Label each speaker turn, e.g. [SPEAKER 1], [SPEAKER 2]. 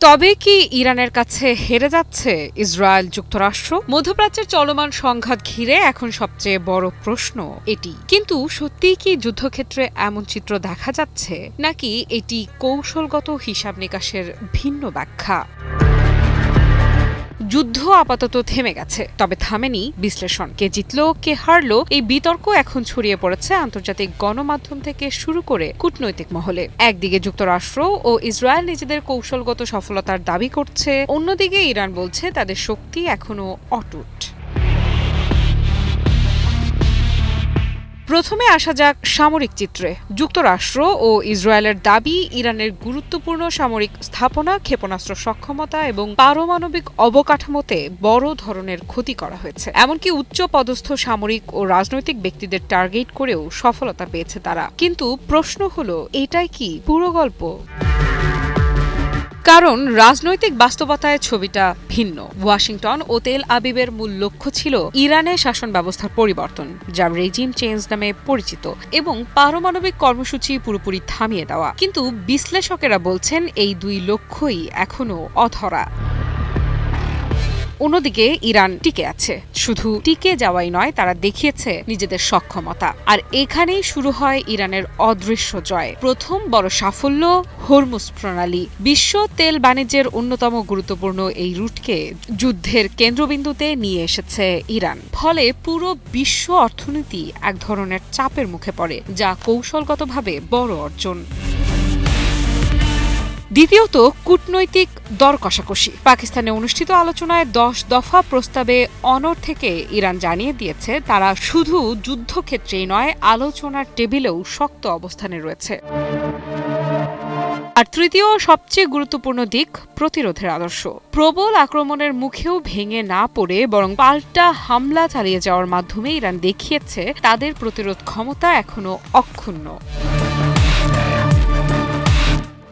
[SPEAKER 1] তবে কি ইরানের কাছে হেরে যাচ্ছে ইসরায়েল যুক্তরাষ্ট্র? মধ্যপ্রাচ্যের চলমান সংঘাত ঘিরে এখন সবচেয়ে বড় প্রশ্ন এটি। কিন্তু সত্যিই কি যুদ্ধক্ষেত্রে এমন চিত্র দেখা যাচ্ছে, নাকি এটি কৌশলগত হিসাব নিকাশের ভিন্ন ব্যাখ্যা? যুদ্ধ আপাতত থেমে গেছে, তবে থামেনি বিশ্লেষণ। কে জিতল, কে হারল, এই বিতর্ক এখন ছড়িয়ে পড়েছে আন্তর্জাতিক গণমাধ্যম থেকে শুরু করে কূটনৈতিক মহলে। একদিকে যুক্তরাষ্ট্র ও ইসরায়েল নিজেদের কৌশলগত সফলতার দাবি করছে, অন্যদিকে ইরান বলছে তাদের শক্তি এখনও অটুট। প্রথমে আসা যাক সামরিক চিত্রে। যুক্তরাষ্ট্র ও ইসরায়েলের দাবি, ইরানের গুরুত্বপূর্ণ সামরিক স্থাপনা, ক্ষেপণাস্ত্র সক্ষমতা এবং পারমাণবিক অবকাঠামোতে বড় ধরনের ক্ষতি করা হয়েছে। এমনকি উচ্চ পদস্থ সামরিক ও রাজনৈতিক ব্যক্তিদের টার্গেট করেও সফলতা পেয়েছে তারা। কিন্তু প্রশ্ন হলো, এটাই কি পুরো গল্প? কারণ রাজনৈতিক বাস্তবতায় ছবিটা ভিন্ন। ওয়াশিংটন ও তেল আবিবের মূল লক্ষ্য ছিল ইরানের শাসন ব্যবস্থার পরিবর্তন, যা রেজিম চেঞ্জ নামে পরিচিত, এবং পারমাণবিক কর্মসূচি পুরোপুরি থামিয়ে দেওয়া। কিন্তু বিশ্লেষকেরা বলছেন এই দুই লক্ষ্যই এখনও অধরা। অন্যদিকে ইরান টিকে আছে। শুধু টিকে যাওয়াই নয়, তারা দেখিয়েছে নিজেদের সক্ষমতা। আর এখানেই শুরু হয় ইরানের অদৃশ্য জয়। প্রথম বড় সাফল্য হরমুজ প্রণালী। বিশ্ব তেল বাণিজ্যের অন্যতম গুরুত্বপূর্ণ এই রুটকে যুদ্ধের কেন্দ্রবিন্দুতে নিয়ে এসেছে ইরান। ফলে পুরো বিশ্ব অর্থনীতি এক ধরনের চাপের মুখে পড়ে, যা কৌশলগতভাবে বড় অর্জন। দ্বিতীয়ত, কূটনৈতিক দর কষাকষি। পাকিস্তানে অনুষ্ঠিত আলোচনায় 10 দফা প্রস্তাবে অনড় থেকে ইরান জানিয়ে দিয়েছে তারা শুধু যুদ্ধক্ষেত্রেই নয়, আলোচনার টেবিলেও শক্ত অবস্থানে রয়েছে। আর তৃতীয় সবচেয়ে গুরুত্বপূর্ণ দিক, প্রতিরোধের আদর্শ। প্রবল আক্রমণের মুখেও ভেঙে না পড়ে বরং পাল্টা হামলা চালিয়ে যাওয়ার মাধ্যমে ইরান দেখিয়েছে তাদের প্রতিরোধ ক্ষমতা এখনো অক্ষুণ্ণ।